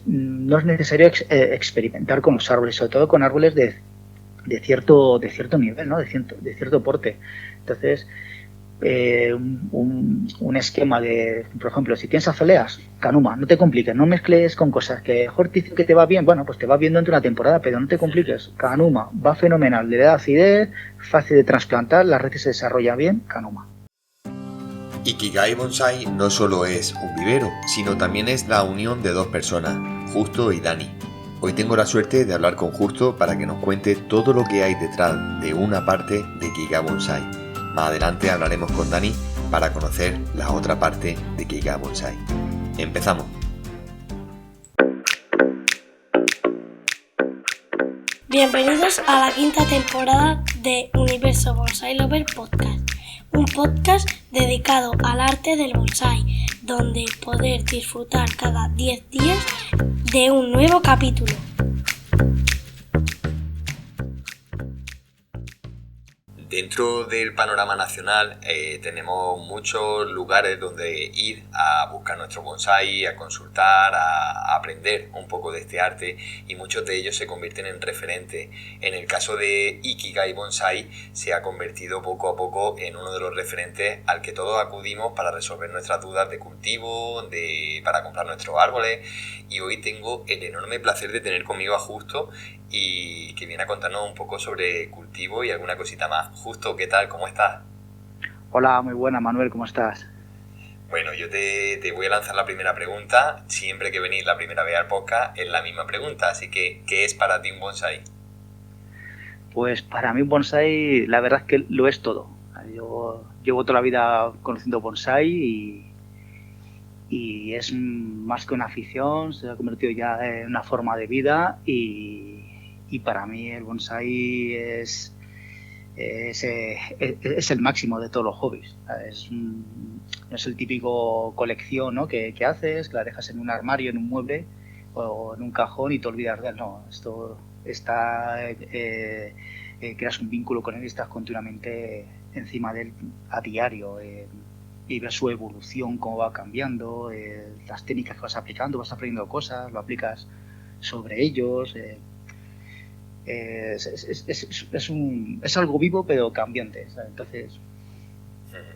no es necesario experimentar con los árboles, sobre todo con árboles de cierto nivel, ¿no? De cierto porte. Entonces, un esquema de, por ejemplo, si tienes azaleas, canuma, no te compliques, no mezcles con cosas que mejor te dicen que te va bien, bueno, pues te va bien durante una temporada, pero no te compliques. Canuma va fenomenal, le da acidez, fácil de trasplantar, las raíces se desarrollan bien, canuma. Ikigai Bonsai no solo es un vivero, sino también es la unión de dos personas, Justo y Dani. Hoy tengo la suerte de hablar con Justo para que nos cuente todo lo que hay detrás de una parte de Ikigai Bonsai. Más adelante hablaremos con Dani para conocer la otra parte de Ikigai Bonsai. Empezamos. Bienvenidos a la quinta temporada de Universo Bonsai Lover Podcast, un podcast dedicado al arte del bonsai, donde poder disfrutar cada 10 días de un nuevo capítulo. Dentro del panorama nacional tenemos muchos lugares donde ir a buscar nuestro bonsai, a consultar, a aprender un poco de este arte, y muchos de ellos se convierten en referentes. En el caso de Ikigai Bonsai se ha convertido poco a poco en uno de los referentes al que todos acudimos para resolver nuestras dudas de cultivo, para comprar nuestros árboles, y hoy tengo el enorme placer de tener conmigo a Justo, y que viene a contarnos un poco sobre cultivo y alguna cosita más. Justo, ¿qué tal? ¿Cómo estás? Hola, muy buena, Manuel, ¿cómo estás? Bueno, yo te voy a lanzar la primera pregunta. Siempre que venís la primera vez al podcast es la misma pregunta, así que ¿qué es para ti un bonsai? Pues para mí un bonsai, la verdad es que lo es todo. Yo llevo toda la vida conociendo bonsai y es más que una afición, se ha convertido ya en una forma de vida y para mí el bonsai es el máximo de todos los hobbies. No es el típico colección, ¿no? que haces, que la dejas en un armario, en un mueble o en un cajón y te olvidas de él. No, esto está, creas un vínculo con él y estás continuamente encima de él a diario. Y ves su evolución, cómo va cambiando, las técnicas que vas aplicando, vas aprendiendo cosas, lo aplicas sobre ellos. Es algo vivo pero cambiante, ¿sabes? Entonces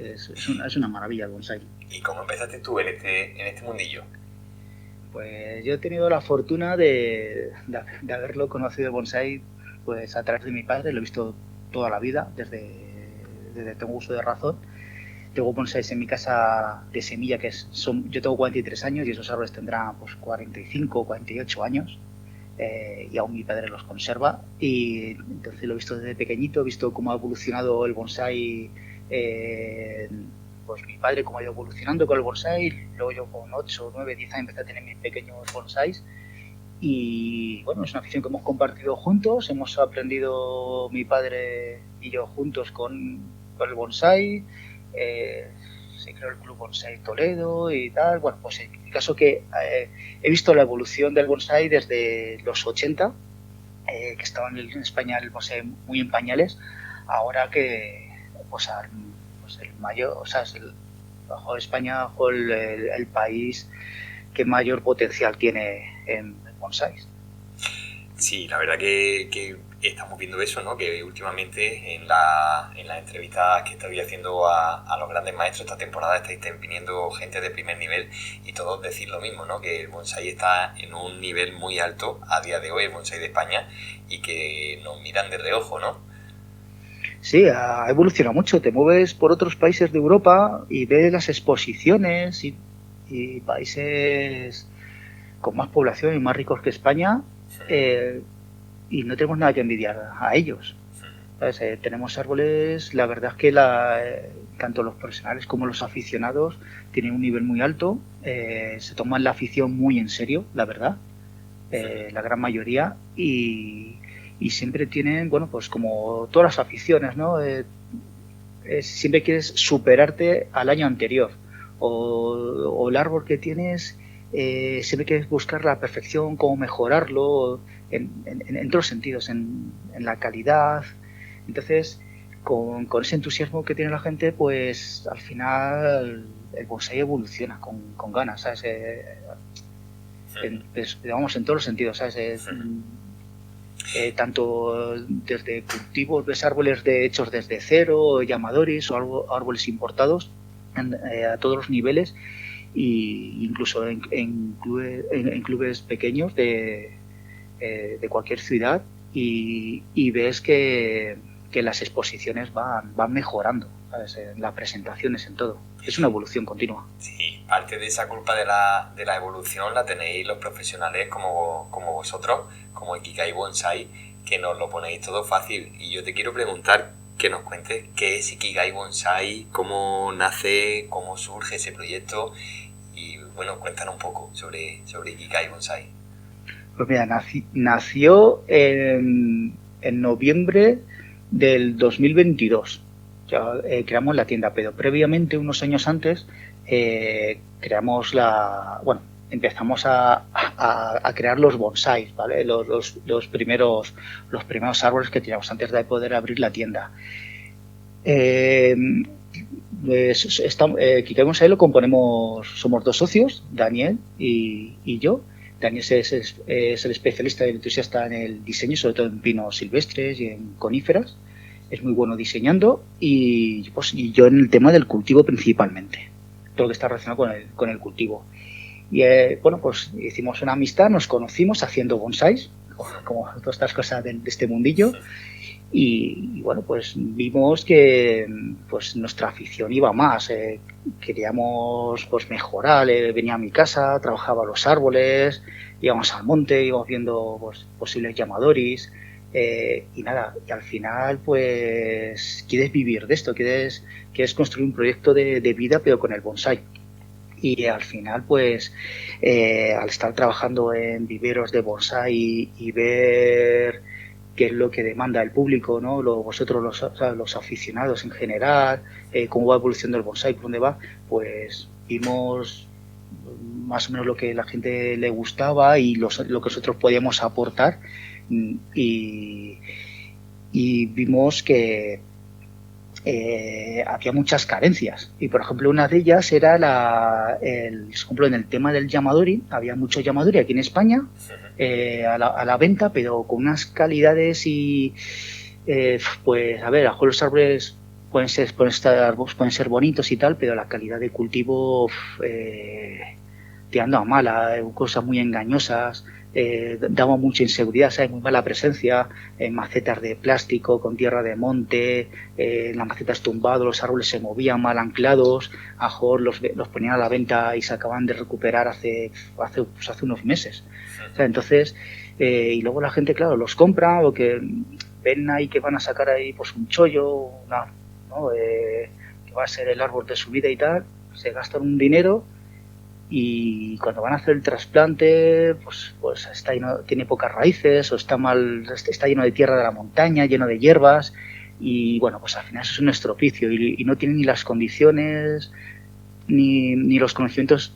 es una maravilla el bonsai. ¿Y cómo empezaste tú en este mundillo? Pues yo he tenido la fortuna de haberlo conocido el bonsai pues a través de mi padre, lo he visto toda la vida, desde tengo uso de razón. Tengo bonsáis en mi casa de semilla yo tengo 43 años y esos árboles tendrán pues 45, 48 años. Y aún mi padre los conserva, y entonces lo he visto desde pequeñito, he visto cómo ha evolucionado el bonsai, pues mi padre cómo ha ido evolucionando con el bonsai, luego yo con 8, 9, 10 años empecé a tener mis pequeños bonsais y bueno, es una afición que hemos compartido juntos, hemos aprendido mi padre y yo juntos con el bonsai. Se creó el Club Bonsai Toledo y tal. Bueno, pues en el caso que he visto la evolución del bonsai desde los 80, que estaba en España el bonsai muy en pañales, ahora que pues el mayor, o sea, bajo España, bajo el país que mayor potencial tiene en bonsais. Sí, la verdad que estamos viendo eso, ¿no? Que últimamente en las entrevistas que estáis haciendo a los grandes maestros esta temporada estáis viniendo gente de primer nivel y todos decir lo mismo, ¿no? Que el bonsai está en un nivel muy alto a día de hoy, el bonsai de España, y que nos miran de reojo, ¿no? Sí, ha evolucionado mucho. Te mueves por otros países de Europa y ves las exposiciones y países con más población y más ricos que España, y no tenemos nada que envidiar a ellos. ¿Sabes? Tenemos árboles, la verdad es que tanto los profesionales como los aficionados tienen un nivel muy alto, se toman la afición muy en serio, la verdad, la gran mayoría, y siempre tienen, bueno, pues como todas las aficiones, ¿no? Siempre quieres superarte al año anterior, o el árbol que tienes, siempre quieres buscar la perfección, cómo mejorarlo en todos los sentidos, en la calidad. Entonces, con ese entusiasmo que tiene la gente, pues al final el bonsai evoluciona con ganas, ¿sabes? en todos los sentidos, ¿sabes? Tanto desde cultivos de árboles hechos desde cero, llamadoris o árboles importados a todos los niveles, e incluso en clubes pequeños de cualquier ciudad, y ves que las exposiciones van mejorando, ¿sabes? En las presentaciones, en todo. Es una evolución continua. Sí, parte de esa culpa de la evolución la tenéis los profesionales como vosotros, como Ikigai Bonsai, que nos lo ponéis todo fácil. Y yo te quiero preguntar que nos cuentes qué es Ikigai Bonsai, cómo nace, cómo surge ese proyecto, y bueno, cuéntanos un poco sobre Ikigai Bonsai. Pues mira, nació en noviembre del 2022. Ya creamos la tienda, pero previamente, unos años antes, empezamos a crear los bonsais, ¿vale? Los primeros árboles que teníamos antes de poder abrir la tienda. Ikigai Bonsai lo componemos, somos 2 socios, Daniel y yo. Daniel es el especialista y el entusiasta en el diseño, sobre todo en pinos silvestres y en coníferas. Es muy bueno diseñando, y yo en el tema del cultivo principalmente, todo lo que está relacionado con el cultivo. Y pues hicimos una amistad, nos conocimos haciendo bonsais, como todas estas cosas de este mundillo, y bueno, pues vimos que pues nuestra afición iba más, queríamos pues mejorar. Venía a mi casa, trabajaba los árboles, íbamos al monte, íbamos viendo pues posibles llamadoris, y nada, y al final pues quieres vivir de esto, quieres construir un proyecto de vida, pero con el bonsai. Y al final pues al estar trabajando en viveros de bonsai y ver qué es lo que demanda el público, ¿no? Vosotros los aficionados en general, cómo va evolucionando el bonsai, por dónde va, pues vimos más o menos lo que la gente le gustaba y lo que nosotros podíamos aportar, y vimos que había muchas carencias, y por ejemplo una de ellas era por ejemplo, en el tema del yamadori. Había mucho yamadori aquí en España a la venta, pero con unas calidades y pues a ver, a los árboles pueden ser bonitos y tal, pero la calidad de cultivo tirando a mala, cosas muy engañosas. Daba mucha inseguridad, ¿sabes? Muy mala presencia, macetas de plástico con tierra de monte, las macetas tumbadas, los árboles se movían mal anclados, a lo mejor los ponían a la venta y se acaban de recuperar hace unos meses. O sea, entonces, y luego la gente, claro, los compra, o que ven ahí que van a sacar ahí pues un chollo, ¿no? Que va a ser el árbol de su vida y tal, se gastan un dinero. Y cuando van a hacer el trasplante, pues está lleno, tiene pocas raíces, o está lleno de tierra de la montaña, lleno de hierbas, y bueno, pues al final eso es un estropicio, y no tiene ni las condiciones ni los conocimientos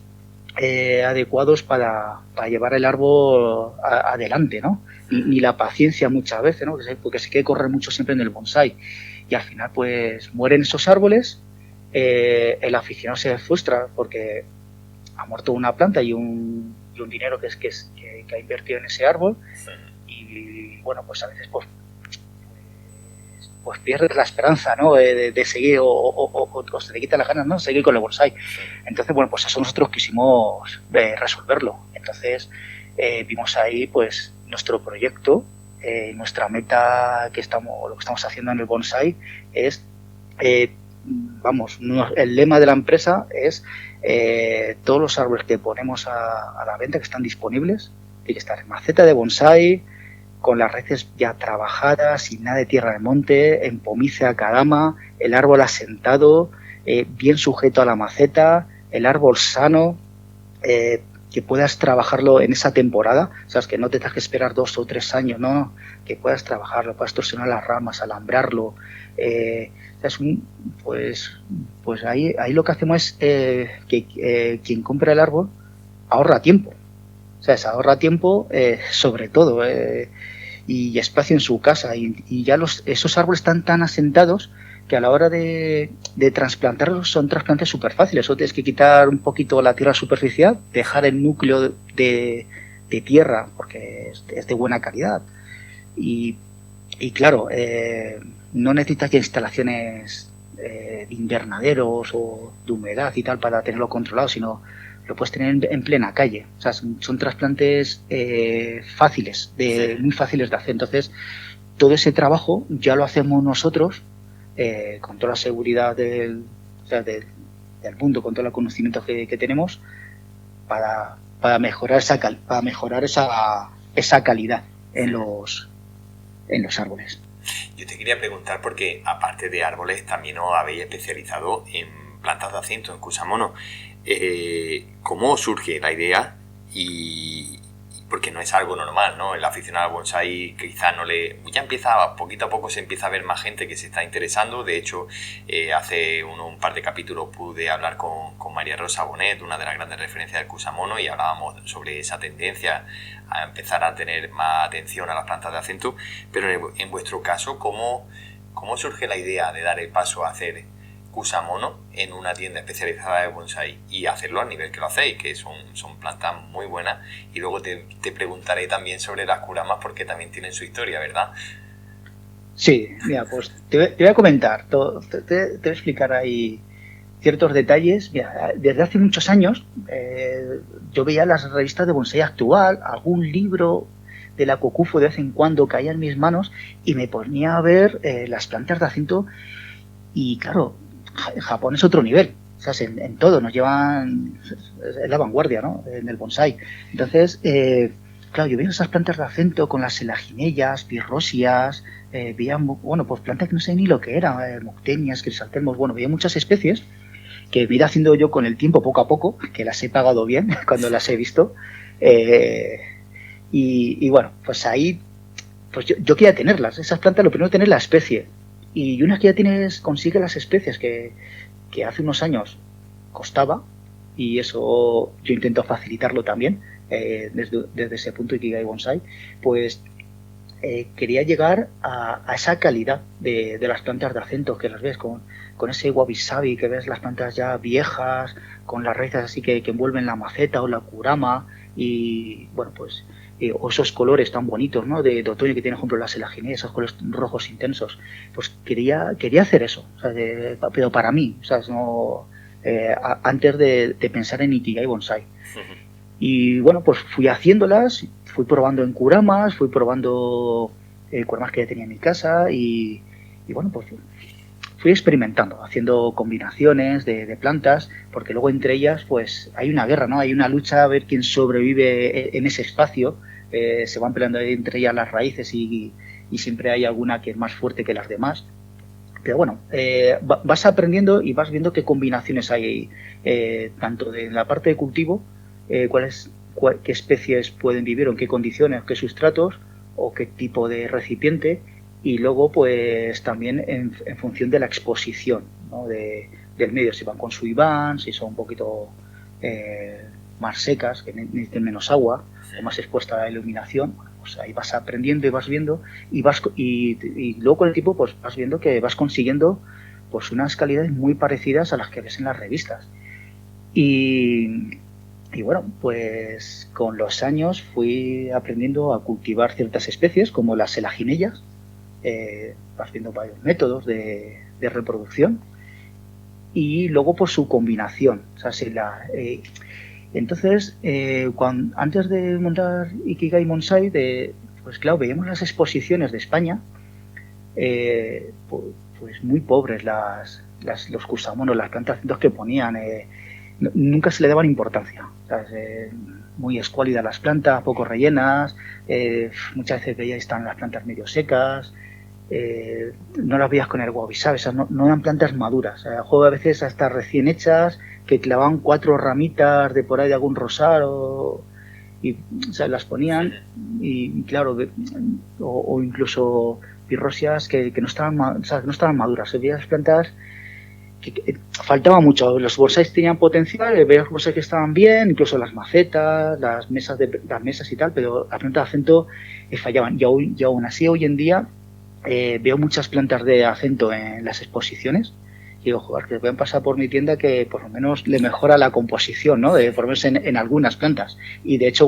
adecuados para llevar el árbol adelante, ¿no? Ni la paciencia muchas veces, ¿no? Porque se quiere correr mucho siempre en el bonsai, y al final pues mueren esos árboles. El aficionado se frustra porque ha muerto una planta y un dinero que ha invertido en ese árbol, y bueno, pues a veces pues pierdes la esperanza, ¿no? De seguir, o se te quita las ganas, ¿no? Seguir con el bonsai. Entonces, bueno, pues eso nosotros quisimos resolverlo. Entonces vimos ahí pues nuestro proyecto, nuestra meta, lo que estamos haciendo en el bonsai es el lema de la empresa es todos los árboles que ponemos a la venta, que están disponibles, tiene que estar en maceta de bonsai, con las raíces ya trabajadas, sin nada de tierra de monte, en pomice akadama, el árbol asentado, bien sujeto a la maceta, el árbol sano, que puedas trabajarlo en esa temporada, sabes, que no te tengas que esperar 2 o 3 años, no, que puedas trabajarlo, puedas torsionar las ramas, alambrarlo. Pues ahí lo que hacemos es que quien compra el árbol ahorra tiempo. O sea, se ahorra tiempo sobre todo, y espacio en su casa, y ya esos árboles están tan asentados que a la hora de trasplantarlos son trasplantes súper fáciles. Solo tienes que quitar un poquito la tierra superficial, dejar el núcleo de tierra, porque es de buena calidad. Y claro, no necesitas ya instalaciones de invernaderos o de humedad y tal para tenerlo controlado, sino lo puedes tener en plena calle. O sea, son trasplantes fáciles, muy fáciles de hacer. Entonces, todo ese trabajo ya lo hacemos nosotros con toda la seguridad del mundo, con todo el conocimiento que tenemos para mejorar esa calidad en los árboles. Yo te quería preguntar porque aparte de árboles también os habéis especializado en plantas de acento, en Cusamono. ¿Cómo surge la idea? Y porque no es algo normal, ¿no? El aficionado al bonsai quizás ya empieza, poquito a poco se empieza a ver más gente que se está interesando. De hecho, hace un par de capítulos pude hablar con María Rosa Bonet, una de las grandes referencias del Cusamono, y hablábamos sobre esa tendencia a empezar a tener más atención a las plantas de acento. Pero en vuestro caso, ¿cómo surge la idea de dar el paso a hacer Cusamono en una tienda especializada de bonsai y hacerlo al nivel que lo hacéis, que son plantas muy buenas? Y luego te preguntaré también sobre las kuramas, porque también tienen su historia, ¿verdad? Sí, mira, pues te voy a comentar, te voy a explicar ahí ciertos detalles. Mira, desde hace muchos años yo veía las revistas de bonsai actual, algún libro de la Kokufu de vez en cuando caía en mis manos y me ponía a ver las plantas de acento. Y claro, Japón es otro nivel, o sea, en todo nos llevan, es la vanguardia, ¿no?, en el bonsai. Entonces, claro, yo veía esas plantas de acento con las selaginellas, pirrosias, veía, bueno, pues plantas que no sé ni lo que eran, moctenias, crisantemos, bueno, veía muchas especies que he ido haciendo yo con el tiempo, poco a poco, que las he pagado bien cuando las he visto. Y bueno, pues ahí, pues yo quería tenerlas, esas plantas, lo primero tener la especie. Y una vez que ya consigue las especies que hace unos años costaba, y eso yo intento facilitarlo también desde ese punto de Ikigai Bonsai, pues quería llegar a esa calidad de las plantas de acento, que las ves con ese wabi-sabi, que ves las plantas ya viejas, con las raíces así que envuelven la maceta o la kurama, y bueno, pues o esos colores tan bonitos, ¿no?, de otoño que tiene, por ejemplo, la selaginea, esos colores rojos intensos. Pues quería hacer eso, o sea, pero para mí, o sea, no, antes de pensar en Ikigai Bonsai. Y bueno, pues fui haciéndolas, fui probando en kuramas, fui probando kuramas que ya tenía en mi casa, y bueno, pues fui experimentando, haciendo combinaciones de plantas, porque luego entre ellas pues hay una guerra, ¿no? Hay una lucha a ver quién sobrevive en ese espacio. Se van peleando entre ellas las raíces y siempre hay alguna que es más fuerte que las demás. Pero bueno, vas aprendiendo y vas viendo qué combinaciones hay, tanto de la parte de cultivo, qué especies pueden vivir o en qué condiciones, qué sustratos o qué tipo de recipiente, y luego pues también en función de la exposición, ¿no?, del medio, si van con su IBAN, si son un poquito más secas, que necesiten menos agua, o más expuesta a la iluminación. Bueno, pues ahí vas aprendiendo y vas viendo, y luego con el tiempo pues vas viendo que vas consiguiendo pues unas calidades muy parecidas a las que ves en las revistas. Y bueno, pues con los años fui aprendiendo a cultivar ciertas especies, como las selaginellas. Vas viendo varios métodos de reproducción, y luego por su combinación. O sea, entonces, antes de montar Ikigai Bonsai, pues claro, veíamos las exposiciones de España, pues muy pobres los kusamonos, las plantas que ponían, nunca se le daban importancia. ¿Sabes? Muy escuálidas las plantas, poco rellenas, muchas veces veíais están las plantas medio secas. No las veías con el wabi-sabi, o sea, no eran plantas maduras. A veces hasta recién hechas, que clavaban 4 ramitas de por ahí de algún rosal, y o sea, las ponían, y claro, o incluso pirrosias que no estaban, o sea, que no estaban maduras. Se veían las plantas que faltaba mucho. Los bonsais tenían potencial, veías los bonsais que estaban bien, incluso las macetas, las mesas y tal, pero las plantas de acento fallaban. Y aún así, hoy en día, veo muchas plantas de acento en las exposiciones. Y digo, joder, que pueden pasar por mi tienda que por lo menos le mejora la composición, ¿no? Por lo menos en algunas plantas. Y de hecho,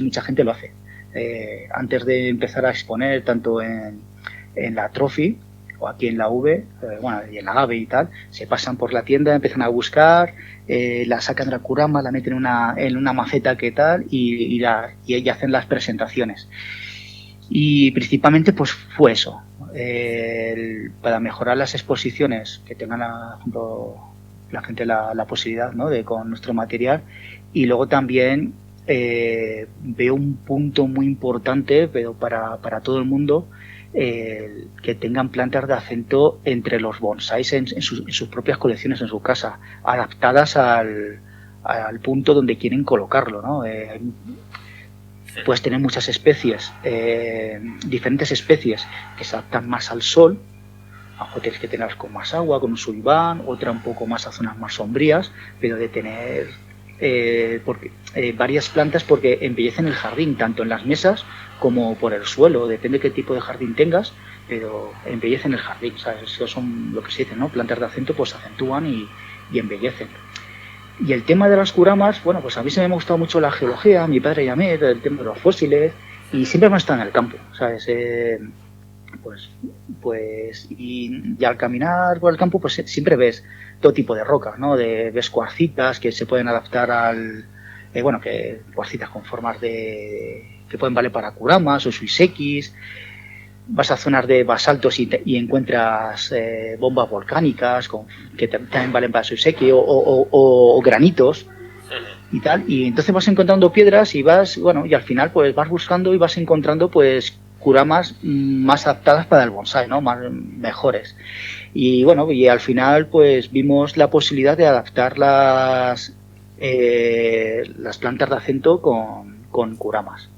mucha gente lo hace. Antes de empezar a exponer, tanto en la Trophy o aquí en la V, y en la AVE y tal, se pasan por la tienda, empiezan a buscar, la sacan de la Kurama, la meten en una maceta que tal y hacen las presentaciones. Y principalmente pues fue eso, para mejorar las exposiciones, que tengan por ejemplo, la gente la posibilidad, ¿no?, de con nuestro material. Y luego también veo un punto muy importante, pero para todo el mundo, que tengan plantas de acento entre los bonsáis en sus propias colecciones, en su casa, adaptadas al punto donde quieren colocarlo, ¿no? Puedes tener muchas especies, diferentes especies que se adaptan más al sol. A lo mejor tienes que tenerlas con más agua, con un suiván, otra un poco más a zonas más sombrías, pero de tener varias plantas, porque embellecen el jardín, tanto en las mesas como por el suelo, depende de qué tipo de jardín tengas, pero embellecen el jardín, ¿sabes? Eso son lo que se dice, ¿no? Plantas de acento pues acentúan y embellecen. Y el tema de las kuramas, bueno, pues a mí se me ha gustado mucho la geología, a mi padre y a mí, el tema de los fósiles, y siempre hemos estado en el campo, ¿sabes? Y al caminar por el campo, pues siempre ves todo tipo de rocas, ¿no? Ves cuarcitas que se pueden adaptar que cuarcitas con formas que pueden valer para kuramas o suisekis. Vas a zonas de basaltos y encuentras bombas volcánicas que también valen para suiseki o granitos y tal. Y entonces vas encontrando piedras y y al final pues vas buscando y vas encontrando pues kuramas más adaptadas para el bonsái, ¿no? Mejores. Y bueno, y al final pues vimos la posibilidad de adaptar las plantas de acento con kuramas,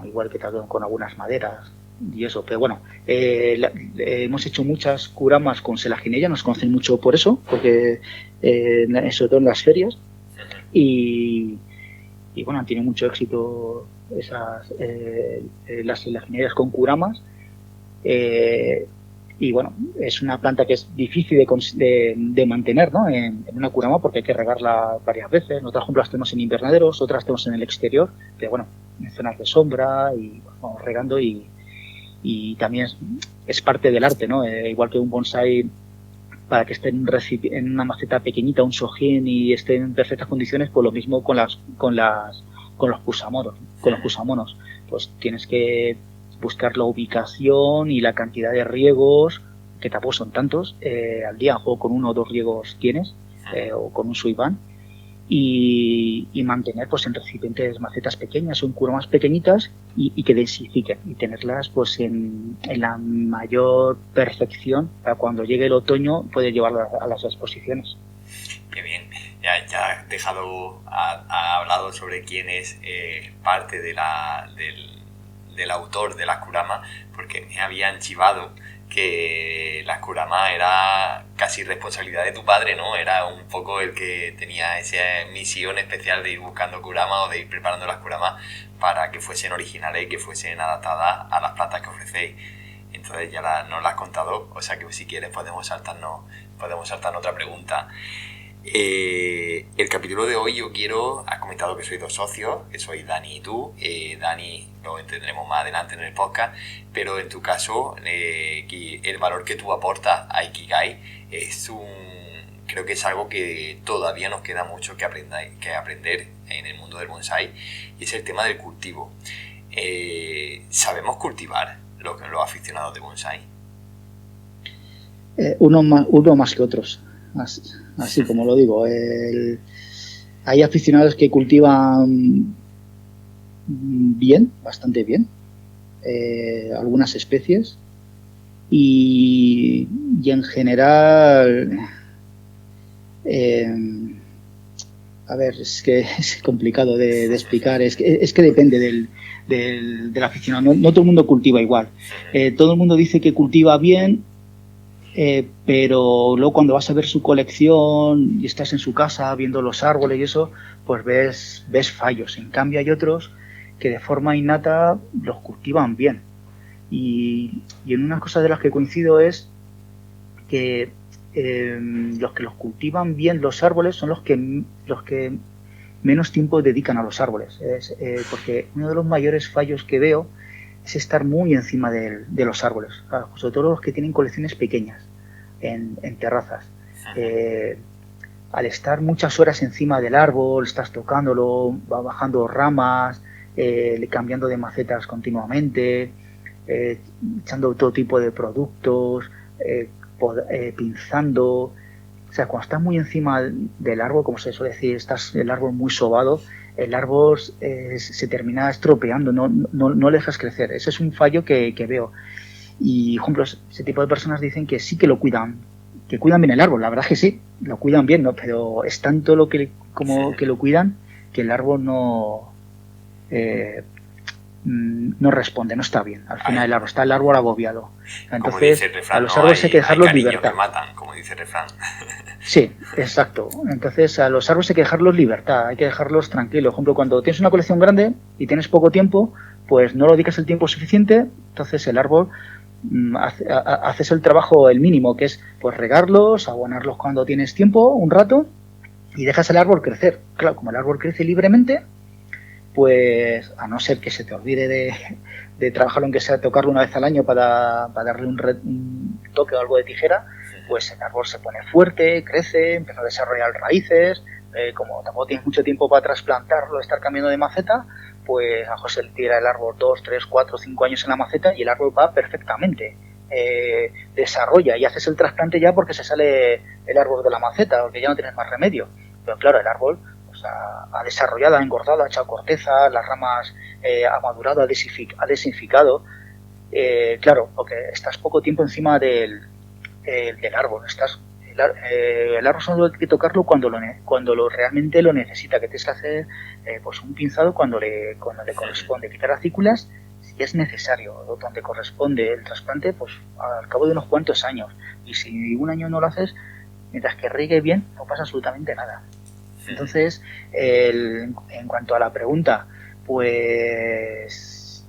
igual que con algunas maderas y eso. Pero bueno, hemos hecho muchas kuramas con selaginella, nos conocen mucho por eso, porque sobre todo en las ferias, y bueno, han tenido mucho éxito las selaginellas con kuramas. Y bueno, es una planta que es difícil de mantener, ¿no?, en una kurama, porque hay que regarla varias veces. Nosotros, por ejemplo, las tenemos en invernaderos, otras las tenemos en el exterior, pero bueno, en zonas de sombra, y vamos regando, y también es parte del arte, ¿no? Igual que un bonsái, para que esté en una maceta pequeñita, un shohin, y esté en perfectas condiciones, pues lo mismo con los kusamonos, pues tienes que buscar la ubicación y la cantidad de riegos, que tampoco son tantos, al día, o con 1 o 2 riegos tienes, o con un suiván, y mantener pues en recipientes, macetas pequeñas o en kuramas pequeñitas, y que densifiquen, y tenerlas pues en la mayor perfección para cuando llegue el otoño poder llevarlas a las exposiciones. Qué bien. Ya has hablado sobre quién es parte del autor de las kuramas, porque me habían chivado que las kuramas era casi responsabilidad de tu padre, ¿no? Era un poco el que tenía esa misión especial de ir buscando kuramas o de ir preparando las kuramas para que fuesen originales y que fuesen adaptadas a las plantas que ofrecéis. Entonces ya nos las has contado, o sea que si quieres podemos saltarnos otra pregunta. El capítulo de hoy has comentado que sois 2 socios, que sois Dani y tú. Dani lo tendremos más adelante en el podcast, pero en tu caso el valor que tú aportas a Ikigai creo que es algo que todavía nos queda mucho que aprender en el mundo del bonsái, y es el tema del cultivo. ¿Sabemos cultivar los aficionados de bonsái? Uno más que otros. Así como lo digo, hay aficionados que cultivan bien, bastante bien, algunas especies, y en general, a ver, es que es complicado de explicar, es que depende del aficionado. No todo el mundo cultiva igual. Todo el mundo dice que cultiva bien, pero luego cuando vas a ver su colección y estás en su casa viendo los árboles y eso, pues ves fallos. En cambio hay otros que de forma innata los cultivan bien. Y en una cosa de las que coincido es que los que los cultivan bien los árboles son los que menos tiempo dedican a los árboles. Porque uno de los mayores fallos que veo es estar muy encima de los árboles, sobre todo los que tienen colecciones pequeñas en terrazas. Al estar muchas horas encima del árbol, estás tocándolo, va bajando ramas, cambiando de macetas continuamente, echando todo tipo de productos, pinzando. O sea, cuando estás muy encima del árbol, como se suele decir, estás el árbol muy sobado, el árbol se termina estropeando, no le dejas crecer. Ese es un fallo que veo. Y, por ejemplo, ese tipo de personas dicen que sí que lo cuidan, que cuidan bien el árbol. La verdad es que sí, lo cuidan bien, ¿no? Pero es tanto que lo cuidan que el árbol no responde, no está bien. Al final está el árbol agobiado. Entonces, refrán, a los árboles hay que dejarlos en libertad. Que matan, como dice el refrán. Sí, exacto. Entonces, a los árboles hay que dejarlos libertad, hay que dejarlos tranquilos. Por ejemplo, cuando tienes una colección grande y tienes poco tiempo, pues no lo dedicas el tiempo suficiente, entonces el árbol haces el trabajo el mínimo, que es pues regarlos, abonarlos cuando tienes tiempo, un rato, y dejas el árbol crecer. Claro, como el árbol crece libremente, pues a no ser que se te olvide de trabajarlo, aunque sea tocarlo una vez al año para darle un toque o algo de tijera, pues el árbol se pone fuerte, crece, empieza a desarrollar raíces. Como tampoco tienes mucho tiempo para trasplantarlo, estar cambiando de maceta, pues a José le tira el árbol 2, 3, 4, 5 años en la maceta y el árbol va perfectamente. Desarrolla y haces el trasplante ya porque se sale el árbol de la maceta, porque ya no tienes más remedio. Pero claro, el árbol pues, ha desarrollado, ha engordado, ha echado corteza, las ramas ha madurado, ha desinficado. Claro, porque estás poco tiempo encima del árbol. El árbol solo hay que tocarlo cuando realmente lo necesita, que tienes que hacer pues un pinzado cuando le corresponde, quitar acículas si es necesario, o donde corresponde el trasplante, pues al cabo de unos cuantos años. Y si un año no lo haces, mientras que riegue bien, no pasa absolutamente nada. Entonces, en cuanto a la pregunta, pues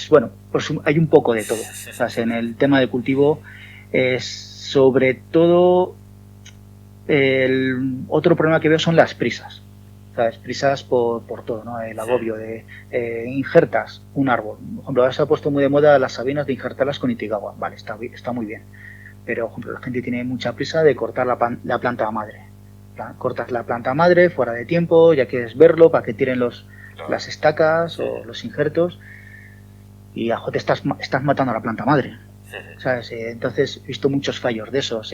bueno, pues hay un poco de todo. O sea, en el tema de cultivo es sobre todo el otro problema que veo son las prisas. ¿Sabes? Prisas por todo, ¿no? El agobio de injertas un árbol. Por ejemplo, ahora se ha puesto muy de moda las sabinas de injertarlas con Itigawa. Vale, está muy bien. Pero, por ejemplo, la gente tiene mucha prisa de cortar la planta madre. Cortas la planta madre fuera de tiempo, ya quieres verlo para que tiren las estacas o los injertos. Y ajo, te estás matando a la planta madre. ¿Sabes? Entonces he visto muchos fallos de esos.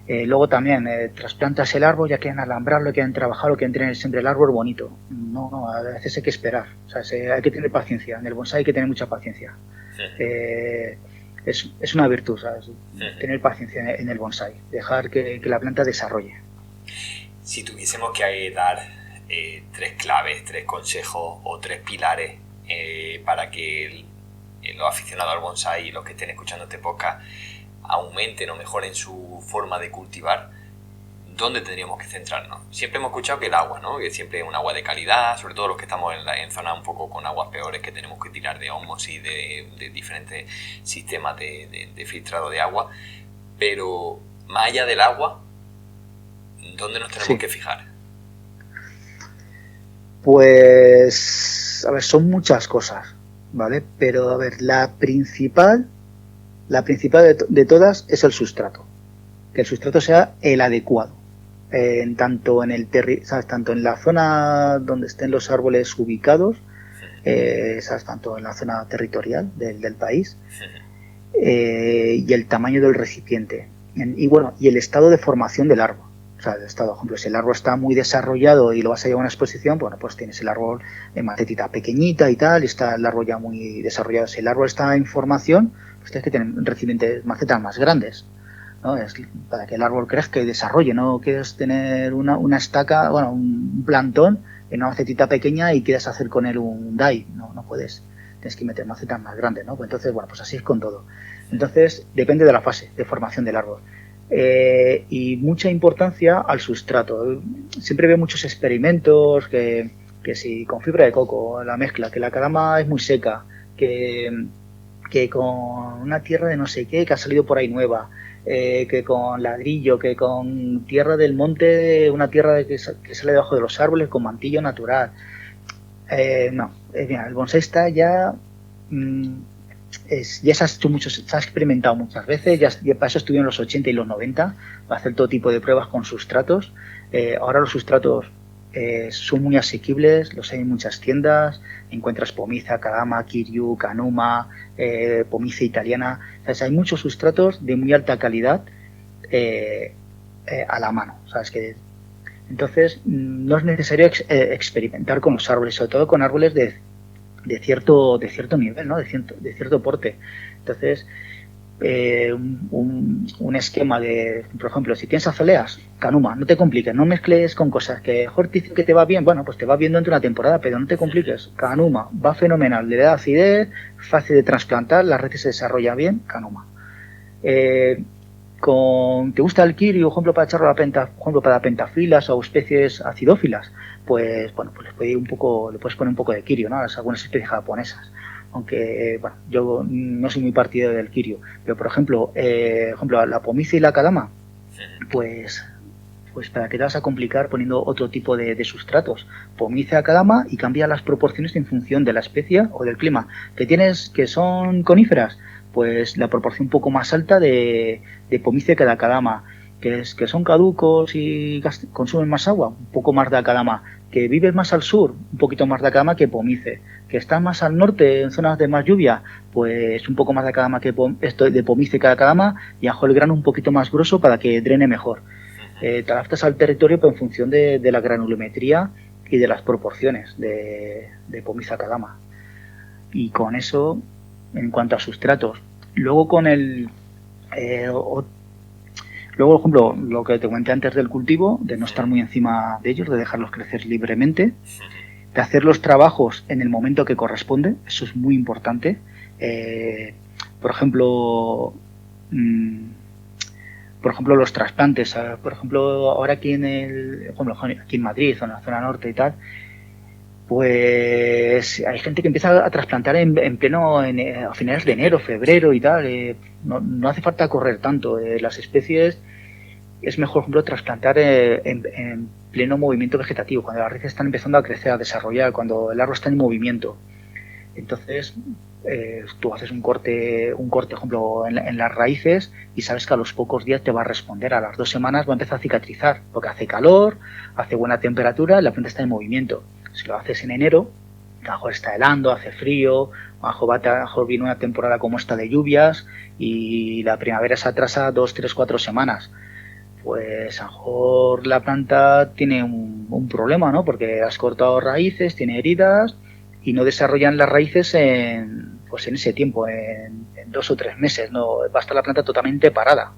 Luego también trasplantas el árbol, ya quieren alambrarlo, quieren trabajarlo, quieren tener siempre el árbol bonito. No, a veces hay que esperar. ¿Sabes? Hay que tener paciencia. En el bonsái hay que tener mucha paciencia. Es una virtud, ¿sabes? Tener paciencia en el bonsái, dejar que la planta desarrolle. Si tuviésemos que dar 3 claves, 3 consejos o 3 pilares para que los aficionados al bonsái y los que estén escuchando este podcast aumenten o mejoren su forma de cultivar, ¿dónde tendríamos que centrarnos? Siempre hemos escuchado que el agua, ¿no? Que siempre es un agua de calidad, sobre todo los que estamos en zonas un poco con aguas peores, que tenemos que tirar de ohmos y de diferentes sistemas de filtrado de agua. Pero más allá del agua, ¿dónde nos tenemos que fijar? Pues, a ver, son muchas cosas, ¿vale? Pero, a ver, la principal de todas es el sustrato. Que el sustrato sea el adecuado. Tanto en la zona donde estén los árboles ubicados, tanto en la zona territorial del país, y el tamaño del recipiente. Y el estado de formación del árbol. O sea, el estado, por ejemplo, si el árbol está muy desarrollado y lo vas a llevar a una exposición, bueno, pues tienes el árbol en macetita pequeñita y tal, y está el árbol ya muy desarrollado. Si el árbol está en formación, pues tienes que tener recipientes, macetas más grandes, ¿no? Es para que el árbol crezca y desarrolle. No quieres tener una estaca, bueno, un plantón en una macetita pequeña y quieres hacer con él un dai. No puedes. Tienes que meter macetas más grandes, ¿no? Pues entonces, bueno, pues así es con todo. Entonces, depende de la fase de formación del árbol. Y mucha importancia al sustrato. Siempre veo muchos experimentos que si con fibra de coco, la mezcla, que la carama es muy seca, que que con una tierra de no sé qué que ha salido por ahí nueva, que con ladrillo, que con tierra del monte, una tierra que sale debajo de los árboles con mantillo natural. No, mira, el bonsai está ya... ya se ha experimentado muchas veces, ya para eso estuvieron los 80 y los 90, para hacer todo tipo de pruebas con sustratos. Ahora los sustratos son muy asequibles, los hay en muchas tiendas, encuentras pomiza, Kadama, Kiryu, Kanuma, pomiza italiana. O sea, hay muchos sustratos de muy alta calidad a la mano, ¿sabes? Entonces no es necesario experimentar con los árboles, sobre todo con árboles de cierto nivel, ¿no? de cierto porte. Entonces, un esquema de, por ejemplo, si tienes azaleas, Kanuma, no te compliques, no mezcles con cosas que mejor te dicen que te va bien, bueno, pues te va bien durante una temporada, pero no te compliques. Kanuma va fenomenal, le da acidez, fácil de trasplantar, la red se desarrolla bien, Kanuma. ¿Te gusta el Kiryu, ejemplo para echarlo ejemplo para pentafilas o especies acidófilas? Pues bueno, pues le puedes poner un poco de Kiryu, ¿no? Algunas especies japonesas. Aunque, bueno, yo no soy muy partidario del Kiryu. Pero, por ejemplo, la pomiza y la Kadama, pues para qué te vas a complicar poniendo otro tipo de sustratos. Pomiza, Kadama y cambia las proporciones en función de la especie o del clima. Que son coníferas, pues la proporción un poco más alta de pomiza que de Kadama. Que son caducos y consumen más agua, un poco más de Kadama. Que vives más al sur, un poquito más de Kadama que pomice. Que estás más al norte, en zonas de más lluvia, pues un poco más de Kadama de pomice que de Kadama, y ajo el grano un poquito más grueso para que drene mejor. Te adaptas al territorio pero en función de la granulometría y de las proporciones de pomiza Kadama. Y con eso, en cuanto a sustratos. Luego con Luego, por ejemplo, lo que te comenté antes del cultivo, de no estar muy encima de ellos, de dejarlos crecer libremente, de hacer los trabajos en el momento que corresponde, eso es muy importante. Por ejemplo, los trasplantes. Por ejemplo, ahora aquí aquí en Madrid, en la zona norte y tal, pues hay gente que empieza a trasplantar a finales de enero, febrero y tal. No hace falta correr tanto. Las especies es mejor, por ejemplo, trasplantar en pleno movimiento vegetativo, cuando las raíces están empezando a crecer, a desarrollar, cuando el árbol está en movimiento. Entonces, tú haces un corte, por ejemplo, en las raíces y sabes que a los pocos días te va a responder. A las 2 semanas va a empezar a cicatrizar, porque hace calor, hace buena temperatura, la planta está en movimiento. Si lo haces en enero, a lo mejor está helando, hace frío, a lo mejor viene una temporada como esta de lluvias y la primavera se atrasa 2, 3, 4 semanas. Pues a lo mejor la planta tiene un problema, ¿no? Porque has cortado raíces, tiene heridas y no desarrollan las raíces en ese tiempo, en 2 o 3 meses. No va a estar la planta totalmente parada,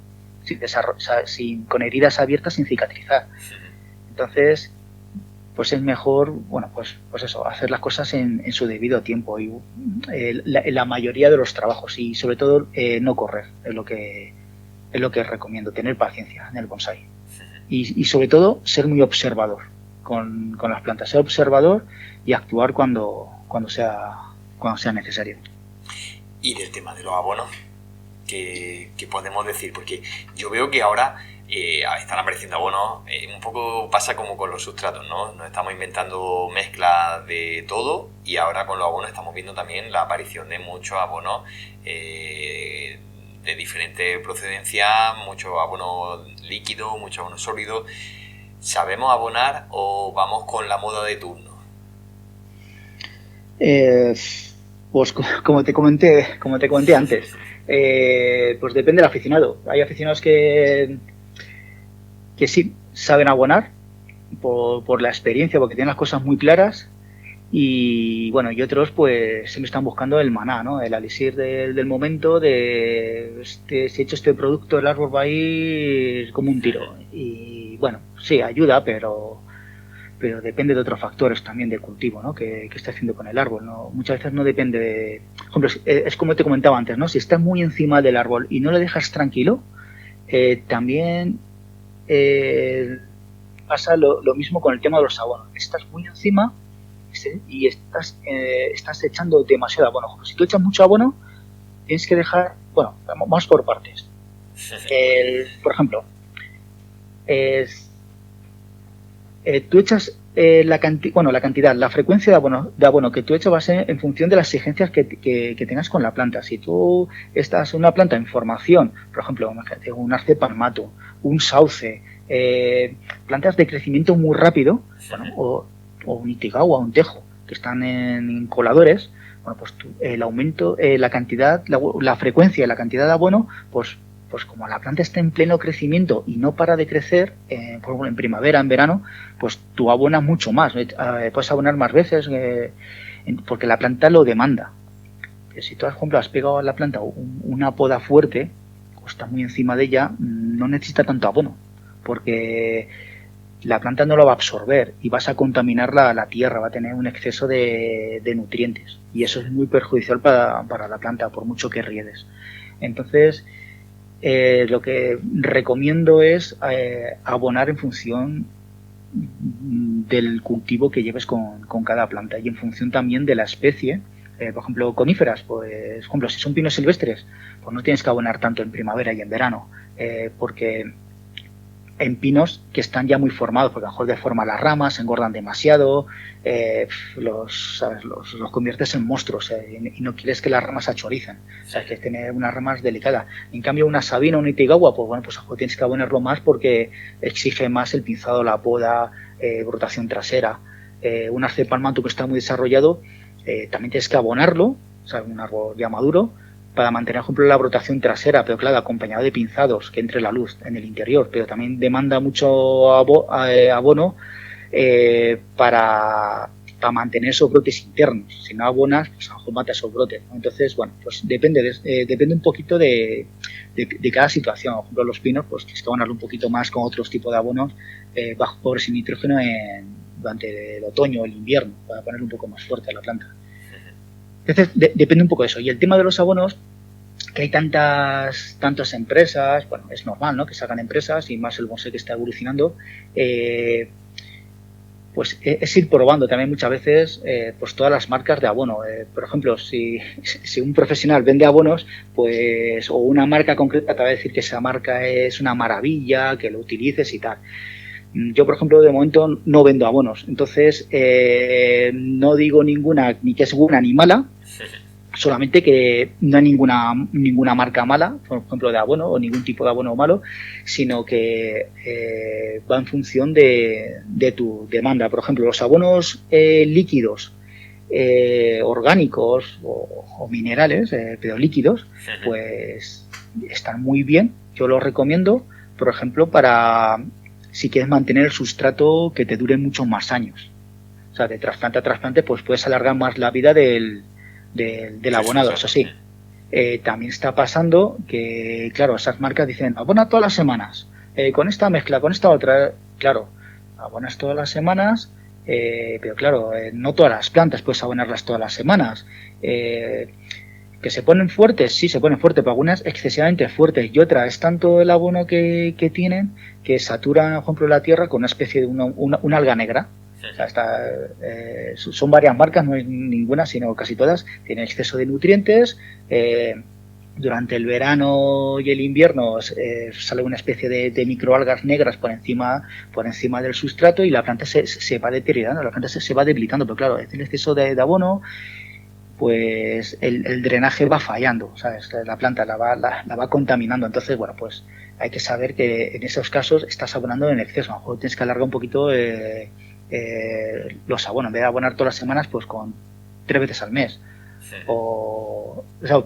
con heridas abiertas, sin cicatrizar. Entonces, pues es mejor, bueno, pues eso, hacer las cosas en su debido tiempo y la mayoría de los trabajos, y sobre todo no correr, es lo que recomiendo, tener paciencia en el bonsai y sobre todo ser muy observador con las plantas, ser observador y actuar cuando sea necesario. Y del tema de los abonos, ¿qué podemos decir? Porque yo veo que ahora están apareciendo abonos, un poco pasa como con los sustratos, ¿no? Nos estamos inventando mezclas de todo y ahora con los abonos estamos viendo también la aparición de muchos abonos de diferentes procedencias, muchos abonos líquidos, muchos abonos sólidos. ¿Sabemos abonar o vamos con la moda de turno? Pues como te comenté antes, pues depende del aficionado. Hay aficionados que sí saben abonar por la experiencia, porque tienen las cosas muy claras, y bueno, y otros pues siempre están buscando el maná, ¿no? El elixir del momento, si he hecho este producto el árbol va a ir como un tiro. Y bueno, sí, ayuda, pero depende de otros factores también de cultivo, ¿no? Que está haciendo con el árbol, ¿no? Muchas veces no depende de... Por ejemplo, es como te comentaba antes, ¿no? Si estás muy encima del árbol y no le dejas tranquilo, también pasa lo mismo con el tema de los abonos. Estás muy encima y estás echando demasiado abono. Si tú echas mucho abono, tienes que dejar, bueno, vamos por partes. Por ejemplo, tú echas la cantidad, la frecuencia de abono que tú echas va a ser en función de las exigencias que tengas con la planta. Si tú estás en una planta en formación, por ejemplo, un arce palmato, un sauce, plantas de crecimiento muy rápido, bueno, o un itigawa, un tejo, que están en coladores, bueno, pues el aumento, la cantidad, la frecuencia y la cantidad de abono, pues como la planta está en pleno crecimiento y no para de crecer, por ejemplo, en primavera, en verano, pues tú abonas mucho más, puedes abonar más veces, porque la planta lo demanda. Si tú, por ejemplo, has pegado a la planta una poda fuerte, o está muy encima de ella, no necesita tanto abono, porque la planta no lo va a absorber y vas a contaminar la tierra, va a tener un exceso de nutrientes, y eso es muy perjudicial para la planta, por mucho que riegues. Entonces, lo que recomiendo es abonar en función del cultivo que lleves con cada planta y en función también de la especie. Por ejemplo, coníferas, pues, por ejemplo, si son pinos silvestres, pues no tienes que abonar tanto en primavera y en verano, porque en pinos que están ya muy formados, porque a lo mejor deforman las ramas, se engordan demasiado, los conviertes en monstruos, y no quieres que las ramas achoricen, o sea, que tener unas ramas delicadas. En cambio, una sabina, un itigawa, pues bueno, pues a lo mejor tienes que abonarlo más porque exige más el pinzado, la poda, brotación trasera. Un arce palmato que está muy desarrollado, también tienes que abonarlo, o sea, un árbol ya maduro, para mantener, por ejemplo, la brotación trasera, pero claro, acompañado de pinzados, que entre la luz en el interior, pero también demanda mucho abono para mantener esos brotes internos. Si no abonas, pues a lo mejor mata esos brotes, ¿no? Entonces, bueno, pues depende un poquito de cada situación. Por ejemplo, los pinos, pues tienes que abonarlo un poquito más con otros tipos de abonos bajo pobres en nitrógeno durante el otoño o el invierno, para ponerle un poco más fuerte a la planta. Entonces, depende un poco de eso. Y el tema de los abonos, que hay tantas empresas, bueno, es normal, ¿no?, que salgan empresas, y más el bonsai que está evolucionando, pues es ir probando también muchas veces pues todas las marcas de abono. Por ejemplo, si un profesional vende abonos, pues, o una marca concreta te va a decir que esa marca es una maravilla, que lo utilices y tal. Yo, por ejemplo, de momento no vendo abonos, entonces no digo ninguna ni que es buena ni mala, solamente que no hay ninguna marca mala, por ejemplo, de abono, o ningún tipo de abono malo, sino que va en función de tu demanda. Por ejemplo, los abonos líquidos, orgánicos o minerales, pero líquidos, pues están muy bien. Yo los recomiendo, por ejemplo, para si quieres mantener el sustrato que te dure muchos más años. O sea, de trasplante a trasplante, pues puedes alargar más la vida del abonado. Eso sí, también está pasando que, claro, esas marcas dicen, abona todas las semanas, con esta mezcla, con esta otra. Claro, abonas todas las semanas, pero claro, no todas las plantas puedes abonarlas todas las semanas. Que se ponen fuertes, sí, se ponen fuertes, pero algunas excesivamente fuertes, y otras es tanto el abono que tienen que saturan, por ejemplo, la tierra con una especie de una alga negra. O sea, son varias marcas, no es ninguna, sino casi todas tienen exceso de nutrientes. Durante el verano y el invierno sale una especie de microalgas negras por encima del sustrato, y la planta se va deteriorando, la planta se va debilitando, pero claro, el exceso de abono, pues el drenaje va fallando, ¿sabes? La planta la va contaminando. Entonces, bueno, pues hay que saber que en esos casos estás abonando en exceso. A lo mejor tienes que alargar un poquito los abonos. En vez de abonar todas las semanas, pues con 3 veces al mes. Sí.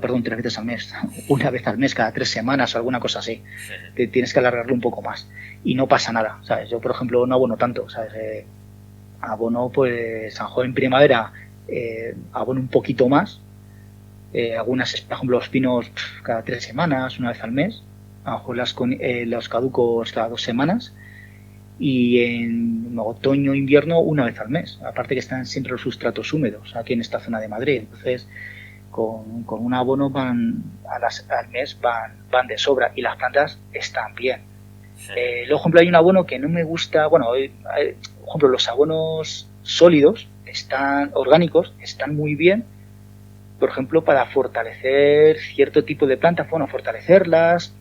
Perdón, 3 veces al mes. Una vez al mes, cada 3 semanas o alguna cosa así. Sí. Tienes que alargarlo un poco más. Y no pasa nada, ¿sabes? Yo, por ejemplo, no abono tanto, ¿sabes? Abono, pues, a lo mejor en primavera abono un poquito más, algunas, por ejemplo, los pinos cada 3 semanas, una vez al mes, a lo mejor los caducos cada 2 semanas, y en otoño invierno una vez al mes, aparte que están siempre los sustratos húmedos aquí en esta zona de Madrid. Entonces con un abono al mes van de sobra, y las plantas están bien. Luego, por ejemplo, hay un abono que no me gusta, bueno, por ejemplo, los abonos sólidos orgánicos están muy bien por ejemplo, para fortalecer cierto tipo de plantas, bueno, fortalecerlas.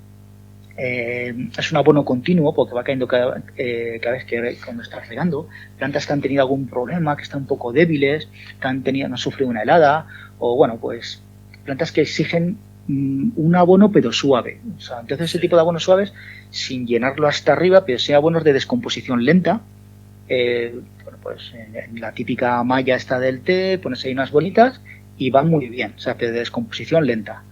Es un abono continuo porque va cayendo cada vez que cuando estás regando. Plantas que han tenido algún problema, que están un poco débiles, que han sufrido una helada, o bueno, pues plantas que exigen un abono pero suave. O sea, entonces ese tipo de abonos suaves, sin llenarlo hasta arriba, pero sí abonos de descomposición lenta. Bueno, pues en la típica malla esta del té, pones ahí unas bolitas y van muy bien, o sea, pero de descomposición lenta.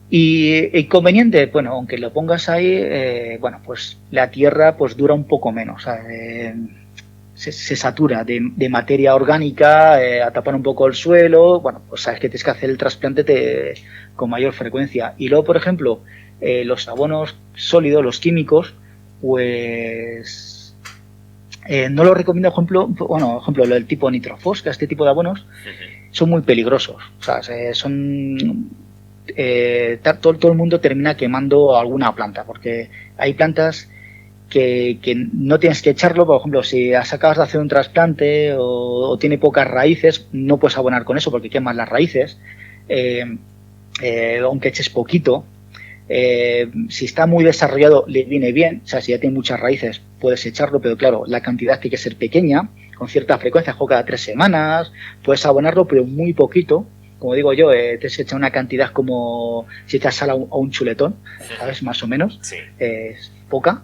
Y inconveniente, bueno, aunque lo pongas ahí, bueno, pues la tierra pues dura un poco menos, o sea, se satura de materia orgánica, a tapar un poco el suelo, bueno, pues sabes que tienes que hacer el trasplante con mayor frecuencia. Y luego, por ejemplo, los abonos sólidos, los químicos, pues no los recomiendo, ejemplo, el tipo nitrofosca, este tipo de abonos, son muy peligrosos, o sea, son... todo el mundo termina quemando alguna planta, porque hay plantas que no tienes que echarlo. Por ejemplo, si acabas de hacer un trasplante o tiene pocas raíces, no puedes abonar con eso porque quemas las raíces, aunque eches poquito. Si está muy desarrollado le viene bien, o sea, si ya tiene muchas raíces puedes echarlo, pero claro, la cantidad tiene que ser pequeña, con cierta frecuencia, cada 3 semanas, puedes abonarlo, pero muy poquito. Como digo yo, te se echa una cantidad como si echas sal a un chuletón, ¿sabes? Más o menos. Sí. Es poca.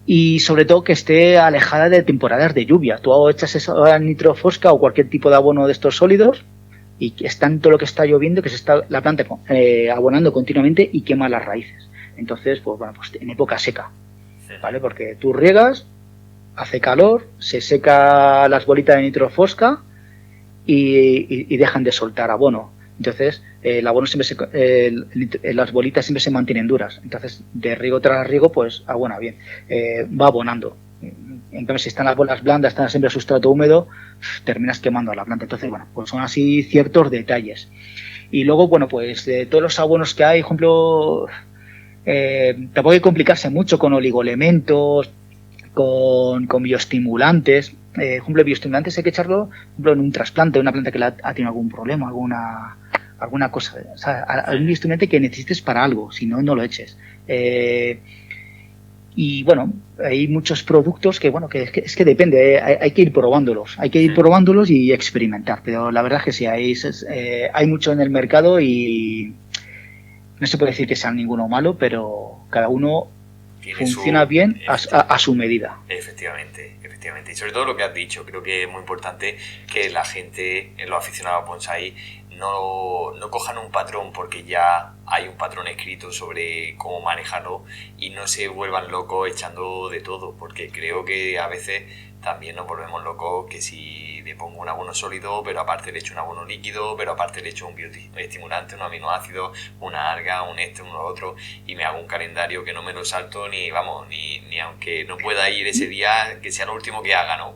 Y sobre todo que esté alejada de temporadas de lluvia. Tú echas eso a nitrofosca o cualquier tipo de abono de estos sólidos y es tanto lo que está lloviendo que se está la planta abonando continuamente y quema las raíces. Entonces, pues bueno, pues en época seca, ¿vale? Porque tú riegas, hace calor, se seca las bolitas de nitrofosca y dejan de soltar abono. Entonces el abono siempre las bolitas siempre se mantienen duras. Entonces de riego tras riego pues abona bien, va abonando. Entonces si están las bolas blandas, están siempre a sustrato húmedo, terminas quemando a la planta. Entonces bueno, pues son así ciertos detalles. Y luego bueno, pues de todos los abonos que hay, por ejemplo, tampoco hay que complicarse mucho con oligoelementos, con bioestimulantes. Por ejemplo, bioestimulantes hay que echarlo, por ejemplo, en un trasplante, una planta que ha tenido algún problema, alguna cosa, o sea, algún bioestimulante que necesites para algo, si no, no lo eches. Y bueno, hay muchos productos que, bueno, que es que depende, hay que ir probándolos, y experimentar, pero la verdad es que sí, hay mucho en el mercado y no se puede decir que sean ninguno malo, pero cada uno funciona bien a su medida. Efectivamente. Y sobre todo lo que has dicho, creo que es muy importante que la gente, los aficionados a bonsái, no cojan un patrón porque ya hay un patrón escrito sobre cómo manejarlo y no se vuelvan locos echando de todo, porque creo que a veces también nos volvemos locos que si le pongo un abono sólido, pero aparte le echo un abono líquido, pero aparte le echo un bioestimulante, un aminoácido, una alga, un lo otro, y me hago un calendario que no me lo salto ni aunque no pueda ir ese día, que sea lo último que haga, ¿no?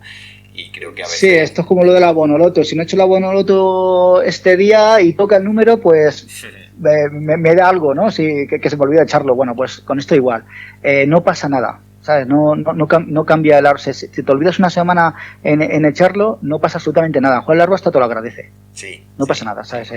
Y creo que a veces... Sí, esto es como lo del abonoloto. Si no he hecho el abonoloto este día y toca el número, pues me da algo, ¿no? Sí, que se me olvida echarlo. Bueno, pues con esto igual. No pasa nada, ¿sabes? No cambia el árbol. Si te olvidas una semana en echarlo, no pasa absolutamente nada. Juan el árbol hasta te lo agradece. Sí. No pasa nada, ¿sabes?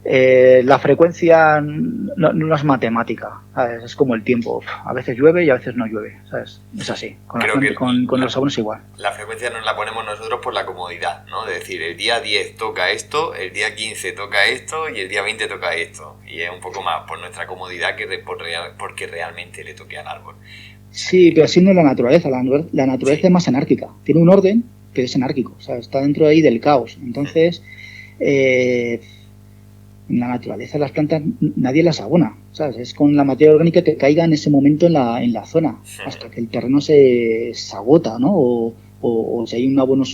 La frecuencia no es matemática, ¿sabes? Es como el tiempo. A veces llueve y a veces no llueve, ¿sabes? Es así. Con los abonos igual. La frecuencia nos la ponemos nosotros por la comodidad, ¿no? De decir, el día 10 toca esto, el día 15 toca esto y el día 20 toca esto. Y es un poco más por nuestra comodidad que porque realmente le toque al árbol. Sí, pero así no es la naturaleza. La naturaleza es más anárquica. Tiene un orden, pero es anárquico. O sea, está dentro ahí del caos. Entonces... en la naturaleza las plantas nadie las abona, ¿sabes? Es con la materia orgánica que caiga en ese momento en la zona, hasta que el terreno se agota, ¿no? O si hay un abono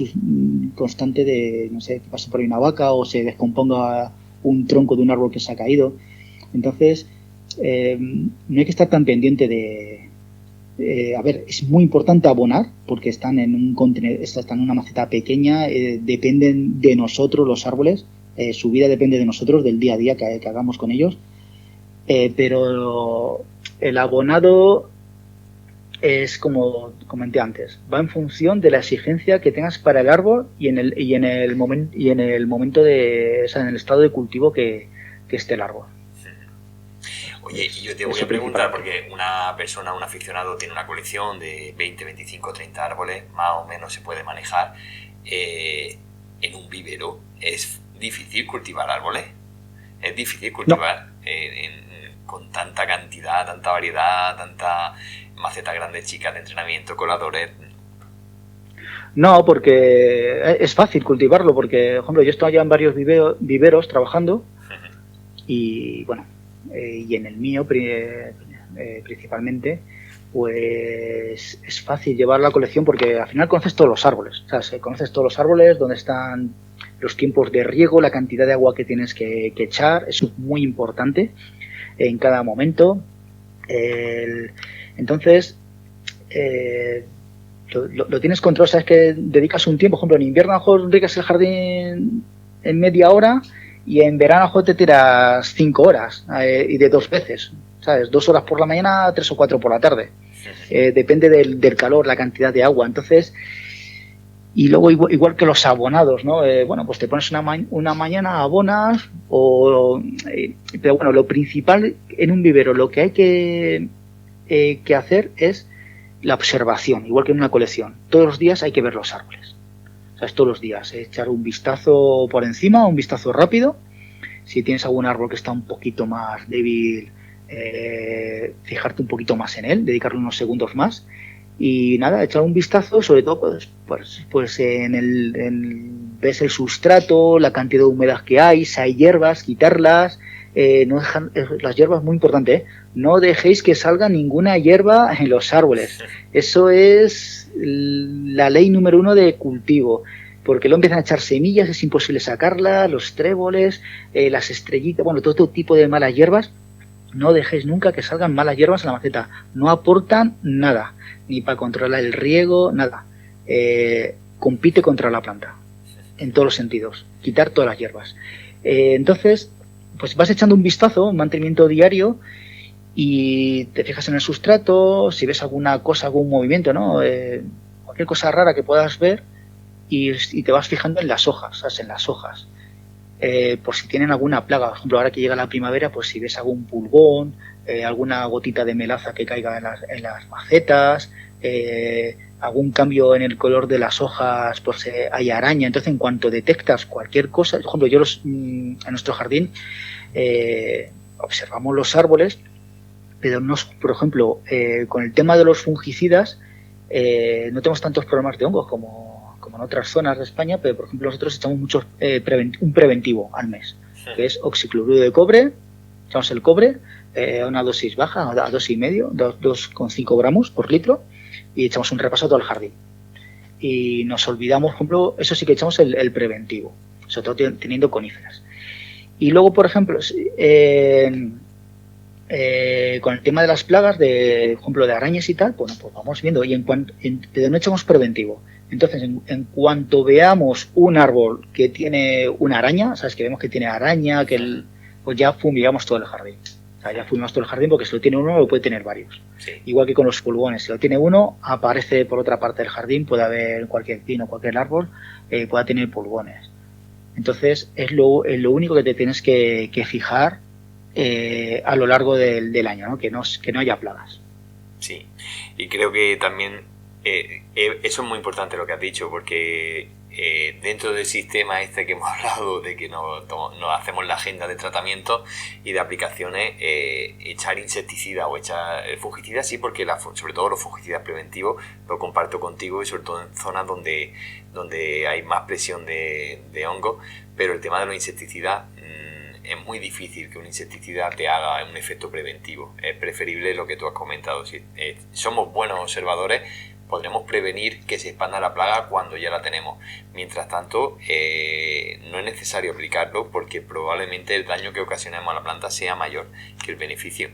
constante de, no sé, que pase por ahí una vaca o se descomponga un tronco de un árbol que se ha caído. Entonces, no hay que estar tan pendiente de... a ver, es muy importante abonar porque están en un contenedor, están en una maceta pequeña, dependen de nosotros los árboles. Su vida depende de nosotros, del día a día que hagamos con ellos, pero el abonado es como comenté antes, va en función de la exigencia que tengas para el árbol y en el momento de, o sea, en el estado de cultivo que esté el árbol. Oye, y yo te voy a preguntar, porque una persona, un aficionado tiene una colección de 20, 25, 30 árboles, más o menos se puede manejar. En un vivero, ¿es difícil cultivar árboles? ¿Es difícil cultivar con tanta cantidad, tanta variedad, tanta maceta grande, chicas de entrenamiento, coladores? No, porque es fácil cultivarlo, porque, por ejemplo, yo estoy ya en varios viveros trabajando y, bueno, y en el mío principalmente, pues es fácil llevar la colección porque al final conoces todos los árboles, o sea, conoces todos los árboles, dónde están los tiempos de riego, la cantidad de agua que tienes que echar, eso es muy importante en cada momento. Entonces, lo tienes controlado, sabes que dedicas un tiempo, por ejemplo, en invierno a lo mejor riegas el jardín en media hora y en verano a lo mejor te tiras 5 horas y de 2 veces, ¿sabes? 2 horas por la mañana, 3 o 4 por la tarde. Depende del calor, la cantidad de agua. Entonces, y luego igual que los abonados, ¿no? Bueno, pues te pones una mañana, abonas, pero bueno, lo principal en un vivero, lo que hay que hacer es la observación, igual que en una colección. Todos los días hay que ver los árboles. O sea, es todos los días, echar un vistazo por encima, un vistazo rápido. Si tienes algún árbol que está un poquito más débil, fijarte un poquito más en él, dedicarle unos segundos más y nada, echar un vistazo, sobre todo pues ves el sustrato, la cantidad de humedad que hay, si hay hierbas, quitarlas, las hierbas, muy importante, no dejéis que salga ninguna hierba en los árboles, eso es la ley número 1 de cultivo, porque luego empiezan a echar semillas, es imposible sacarlas, los tréboles, las estrellitas, bueno, todo tipo de malas hierbas. No dejéis nunca que salgan malas hierbas en la maceta. No aportan nada, ni para controlar el riego, nada. Compite contra la planta, en todos los sentidos. Quitar todas las hierbas. Entonces, pues vas echando un vistazo, un mantenimiento diario, y te fijas en el sustrato, si ves alguna cosa, algún movimiento, ¿no? Cualquier cosa rara que puedas ver, y te vas fijando en las hojas, ¿sabes? En las hojas. Por si tienen alguna plaga, por ejemplo, ahora que llega la primavera, pues si ves algún pulgón, alguna gotita de melaza que caiga en las macetas, algún cambio en el color de las hojas, pues hay araña. Entonces, en cuanto detectas cualquier cosa, por ejemplo, en nuestro jardín observamos los árboles, pero no, por ejemplo, con el tema de los fungicidas, no tenemos tantos problemas de hongos como en otras zonas de España, pero por ejemplo nosotros echamos un preventivo al mes, que es oxicloruro de cobre, echamos el cobre a una dosis baja, a 2,5, 2,5 gramos por litro, y echamos un repaso a todo el jardín. Y nos olvidamos, por ejemplo, eso sí que echamos el preventivo, sobre todo teniendo coníferas. Y luego, por ejemplo, con el tema de las plagas, por ejemplo, de arañas y tal, bueno, pues vamos viendo, y pero no echamos preventivo. Entonces, en cuanto veamos un árbol que tiene una araña, sabes que vemos que tiene araña, pues ya fumigamos todo el jardín. O sea, ya fumigamos todo el jardín porque si lo tiene uno, lo puede tener varios. Sí. Igual que con los pulgones, si lo tiene uno, aparece por otra parte del jardín, puede haber cualquier pino, cualquier árbol, pueda tener pulgones. Entonces, es lo único que te tienes que fijar a lo largo del año, ¿no? Que no haya plagas. Sí, y creo que también eso es muy importante lo que has dicho, porque dentro del sistema este que hemos hablado de que nos hacemos la agenda de tratamiento y de aplicaciones, echar insecticida o echar fungicida sí, porque sobre todo los fungicidas preventivos lo comparto contigo, y sobre todo en zonas donde hay más presión de hongo, pero el tema de los insecticidas es muy difícil que un insecticida te haga un efecto preventivo. Es preferible lo que tú has comentado. Si somos buenos observadores, podremos prevenir que se expanda la plaga cuando ya la tenemos. Mientras tanto, no es necesario aplicarlo porque probablemente el daño que ocasionemos a la planta sea mayor que el beneficio.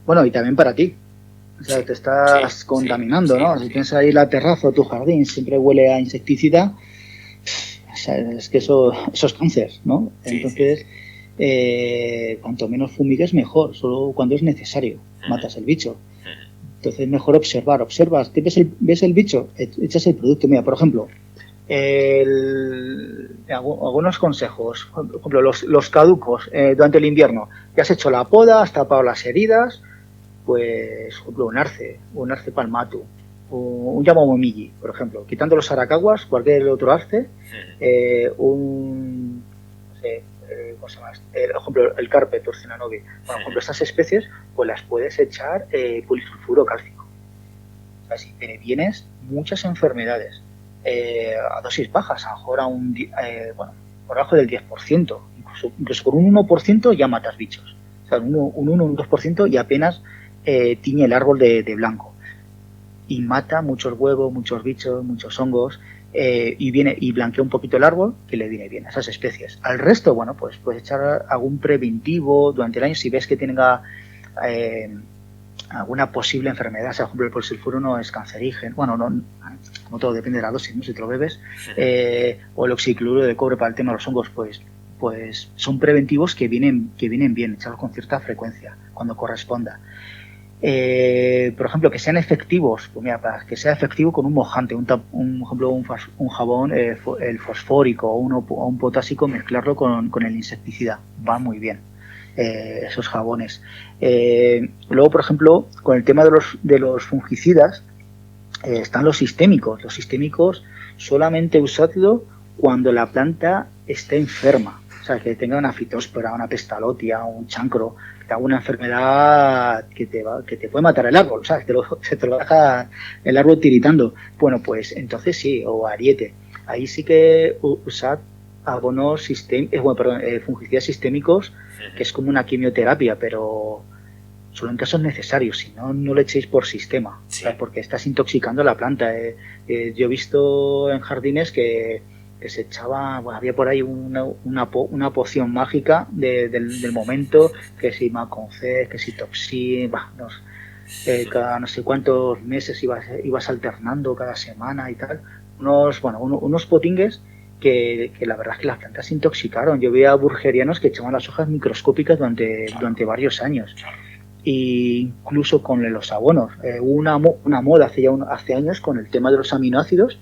Bueno, y también para ti. O sea, te estás contaminando, ¿no? Si tienes ahí la terraza o tu jardín, siempre huele a insecticida. O sea, es que eso es cáncer, ¿no? Entonces, cuanto menos fumigues, mejor. Solo cuando es necesario matas el bicho. Entonces es mejor observas, ves el bicho, echas el producto. Mira, por ejemplo, algunos consejos, por ejemplo, los caducos durante el invierno. Ya has hecho la poda, has tapado las heridas, pues, por ejemplo, un arce palmatu, un yamamomilli, por ejemplo, quitando los aracaguas, cualquier otro arce, no sé, ¿cómo se llama? Por ejemplo, el carpe, Turcinanovi. Bueno, por ejemplo, estas especies, pues las puedes echar polisulfuro cálcico. O sea, si previenes muchas enfermedades a dosis bajas, a lo mejor por debajo del 10%, incluso con un 1% ya matas bichos. O sea, un 1 o un 2% y apenas tiñe el árbol de blanco. Y mata muchos huevos, muchos bichos, muchos hongos. Y blanquea un poquito el árbol, que le viene bien a esas especies. Al resto, bueno, pues puedes echar algún preventivo durante el año si ves que tenga alguna posible enfermedad. O sea, por ejemplo, el polisulfuro no es cancerígeno, bueno, no, como todo depende de la dosis, ¿no? Si te lo bebes, o el oxicloruro de cobre para el tema de los hongos, pues son preventivos que vienen bien, echarlos con cierta frecuencia, cuando corresponda. Por ejemplo, que sean efectivos, pues mira, para que sea efectivo con un mojante, por ejemplo, un jabón, el fosfórico o un potásico, mezclarlo con el insecticida, va muy bien, esos jabones. Luego, por ejemplo, con el tema de los fungicidas, están los sistémicos. Los sistémicos solamente usadlo cuando la planta esté enferma. O sea, que tenga una fitospora, una pestalotia, un chancro, que haga una enfermedad que te puede matar el árbol, o sea, que se te lo deja el árbol tiritando. Bueno, pues entonces sí, o ariete. Ahí sí que usad abonos fungicidas sistémicos, que es como una quimioterapia, pero solo en casos necesarios, si no, no le echéis por sistema, sí. Porque estás intoxicando la planta. Yo he visto en jardines que se echaba, bueno, había por ahí una poción mágica del momento, que si Maconcé, que si Toxin, cada no sé cuántos meses ibas alternando cada semana y tal, unos potingues que la verdad es que las plantas se intoxicaron. Yo veía burgerianos que echaban las hojas microscópicas durante varios años. E incluso con los abonos, hubo una moda hace años con el tema de los aminoácidos,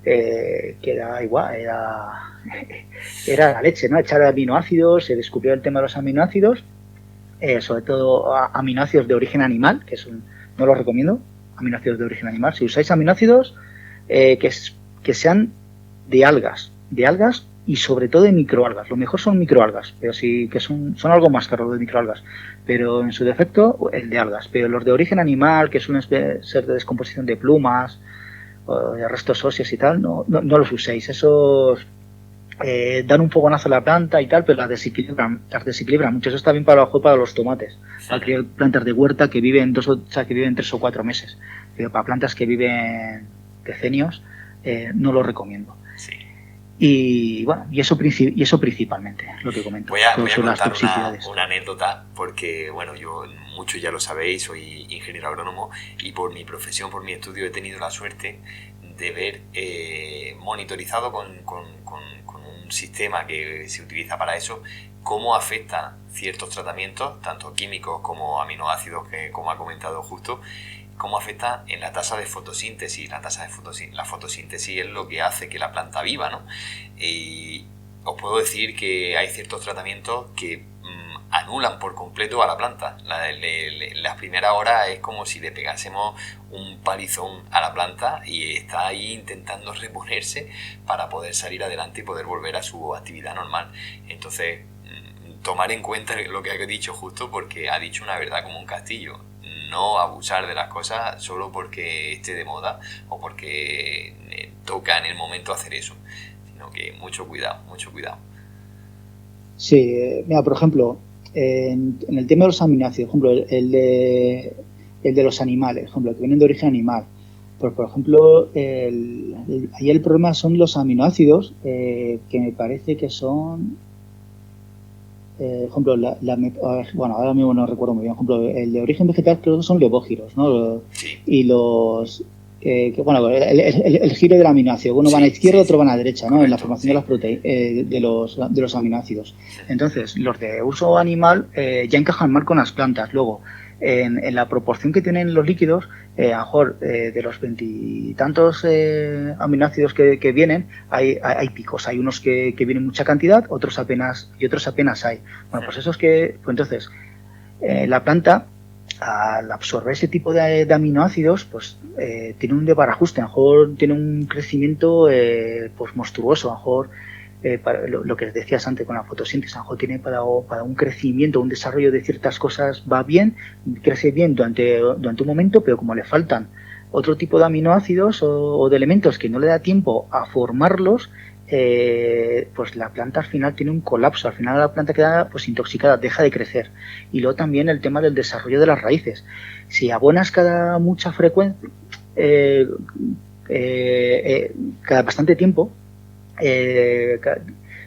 que era igual, era la leche, ¿no? Echar aminoácidos, se descubrió el tema de los aminoácidos, sobre todo aminoácidos de origen animal, no los recomiendo, aminoácidos de origen animal. Si usáis aminoácidos, que sean de algas y sobre todo de microalgas. Lo mejor son microalgas, pero sí que son algo más caros de microalgas, pero en su defecto el de algas. Pero los de origen animal, que suelen ser de descomposición de plumas, de restos óseos y tal, no los uséis. Esos dan un fogonazo a la planta y tal, pero las desequilibran mucho. Eso está bien para los tomates, para criar plantas de huerta que viven 3 o 4 meses, pero para plantas que viven decenios no lo recomiendo. Sí. Y bueno, y eso principalmente lo que comento. Voy a contar una anécdota, porque bueno, yo, muchos ya lo sabéis, soy ingeniero agrónomo y por mi profesión, por mi estudio, he tenido la suerte de ver monitorizado con un sistema que se utiliza para eso, cómo afecta ciertos tratamientos, tanto químicos como aminoácidos, que como ha comentado justo, cómo afecta en la tasa de fotosíntesis. La fotosíntesis es lo que hace que la planta viva, ¿no? Y os puedo decir que hay ciertos tratamientos que anulan por completo a la planta. Las primeras horas es como si le pegásemos un palizón a la planta y está ahí intentando reponerse para poder salir adelante y poder volver a su actividad normal. Entonces, tomar en cuenta lo que ha dicho justo, porque ha dicho una verdad como un castillo. No abusar de las cosas solo porque esté de moda o porque toca en el momento hacer eso, sino que mucho cuidado. Sí, mira, por ejemplo, en el tema de los aminoácidos, por ejemplo, el de los animales, por ejemplo, que vienen de origen animal, pues por ejemplo, ahí el problema son los aminoácidos, que me parece que son... por ejemplo, bueno, ahora mismo no recuerdo muy bien. Por ejemplo, el de origen vegetal creo que son levógiros, ¿no? Sí. Y los... el giro del aminoácido. Uno va a la izquierda, otro va a la derecha, ¿no? Correcto, en la formación de las proteínas, de los aminoácidos. Entonces, los de uso animal ya encajan mal con las plantas. Luego, en la proporción que tienen los líquidos, a lo mejor de los 20 y tantos aminoácidos que vienen, hay picos. Hay unos que vienen mucha cantidad, otros apenas hay. Bueno, pues eso es que, pues entonces, la planta, al absorber ese tipo de aminoácidos, pues tiene un desbarajuste, a lo mejor tiene un crecimiento pues monstruoso, a lo mejor para lo que decías antes con la fotosíntesis, a lo mejor tiene para un crecimiento, un desarrollo de ciertas cosas va bien, crece bien durante un momento, pero como le faltan otro tipo de aminoácidos o de elementos que no le da tiempo a formarlos, pues la planta al final tiene un colapso, al final la planta queda pues intoxicada, deja de crecer. Y luego también el tema del desarrollo de las raíces. Si abonas cada mucha frecuencia, cada bastante tiempo,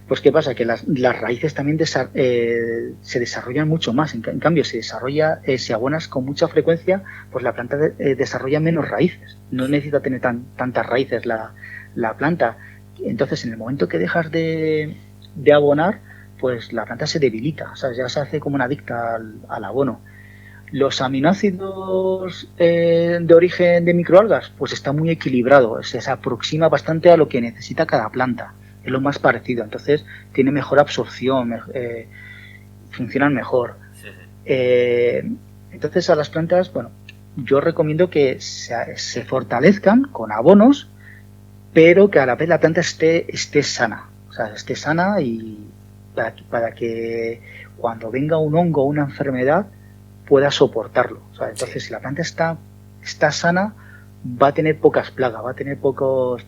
pues ¿qué pasa? Que las raíces también se desarrollan mucho más. En cambio, si abonas con mucha frecuencia, pues la planta desarrolla menos raíces. No necesita tener tantas raíces la planta. Entonces, en el momento que dejas de abonar, pues la planta se debilita, o sea, ya se hace como una adicta al abono. Los aminoácidos de origen de microalgas, pues está muy equilibrado, se aproxima bastante a lo que necesita cada planta, es lo más parecido, entonces tiene mejor absorción, funcionan mejor. Entonces a las plantas, bueno, yo recomiendo que se fortalezcan con abonos, pero que a la vez la planta esté sana, o sea, esté sana y para que cuando venga un hongo o una enfermedad pueda soportarlo. O sea, entonces, si la planta está sana, va a tener pocas plagas, va a tener pocos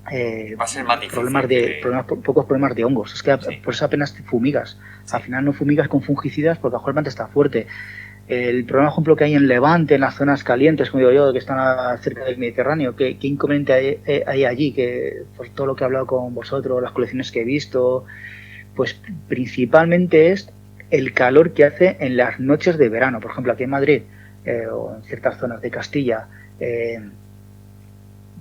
va a ser más difícil pocos problemas de hongos. Es que por eso apenas fumigas. Al final no fumigas con fungicidas porque a lo mejor la planta está fuerte. El problema, por ejemplo, que hay en Levante, en las zonas calientes, como digo yo, que están cerca del Mediterráneo, ¿qué inconveniente hay allí? Que por todo lo que he hablado con vosotros, las colecciones que he visto, pues principalmente es el calor que hace en las noches de verano. Por ejemplo, aquí en Madrid o en ciertas zonas de Castilla,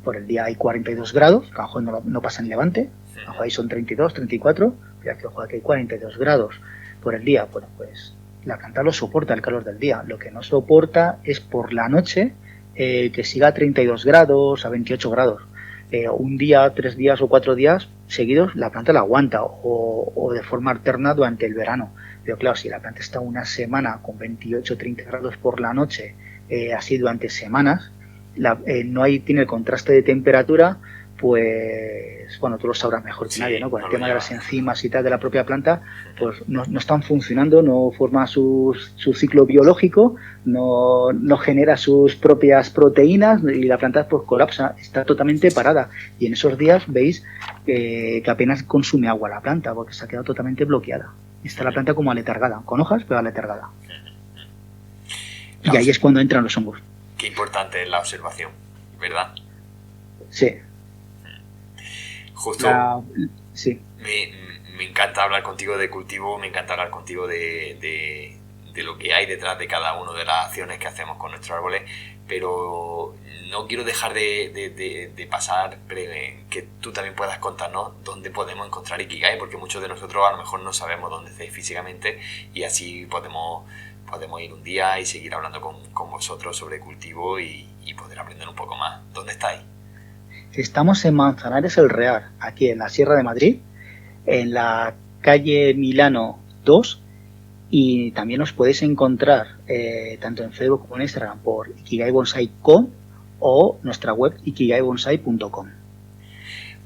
por el día hay 42 grados, que a lo mejor no pasa en Levante, a lo mejor ahí son 32, 34, pero aquí hay 42 grados por el día. Bueno, pues la planta lo soporta el calor del día. Lo que no soporta es por la noche que siga a 32 grados, a 28 grados. Un día, 3 días o 4 días seguidos la planta la aguanta o de forma alterna durante el verano. Pero claro, si la planta está una semana con 28 30 grados por la noche, así durante semanas, tiene el contraste de temperatura, pues bueno, tú lo sabrás mejor que nadie, ¿no? Con el tema de las enzimas y tal de la propia planta, pues no están funcionando, no forma su ciclo biológico, no genera sus propias proteínas y la planta pues colapsa, está totalmente parada. Y en esos días veis que apenas consume agua la planta porque se ha quedado totalmente bloqueada. Está la planta como aletargada, con hojas pero aletargada. Y ahí es cuando entran los hongos. Qué importante es la observación, ¿verdad? Sí. Justo. Sí. Me encanta hablar contigo de cultivo, me encanta hablar contigo de lo que hay detrás de cada una de las acciones que hacemos con nuestros árboles, pero no quiero dejar de pasar que tú también puedas contarnos dónde podemos encontrar Ikigai, porque muchos de nosotros a lo mejor no sabemos dónde estáis físicamente y así podemos ir un día y seguir hablando con vosotros sobre cultivo y poder aprender un poco más. ¿Dónde estáis? Estamos en Manzanares el Real, aquí en la Sierra de Madrid, en la calle Milano 2, y también os podéis encontrar tanto en Facebook como en Instagram por ikigaibonsai.com o nuestra web ikigaibonsai.com.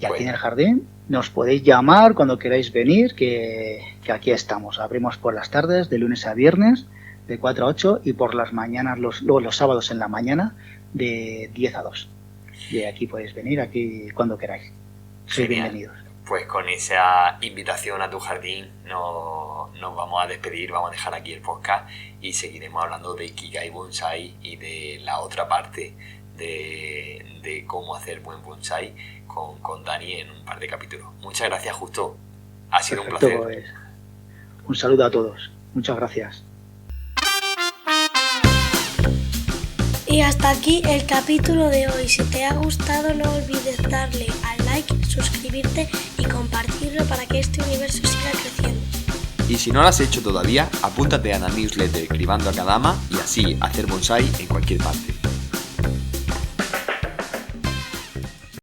Y aquí en el jardín nos podéis llamar cuando queráis venir, que aquí estamos. Abrimos por las tardes, de lunes a viernes, de 4 a 8, y por las mañanas, luego los sábados en la mañana, de 10 a 2. Y aquí podéis venir, aquí cuando queráis. Sois bienvenidos. Pues con esa invitación a tu jardín nos vamos a despedir, vamos a dejar aquí el podcast y seguiremos hablando de Ikigai Bonsai y de la otra parte de cómo hacer buen bonsai con Dani en un par de capítulos. Muchas gracias, Justo. Ha sido Perfecto, un placer. Pues, un saludo a todos. Muchas gracias. Y hasta aquí el capítulo de hoy. Si te ha gustado, no olvides darle al like, suscribirte y compartirlo para que este universo siga creciendo. Y si no lo has hecho todavía, apúntate a la newsletter Cribando a Kadama y así hacer bonsai en cualquier parte.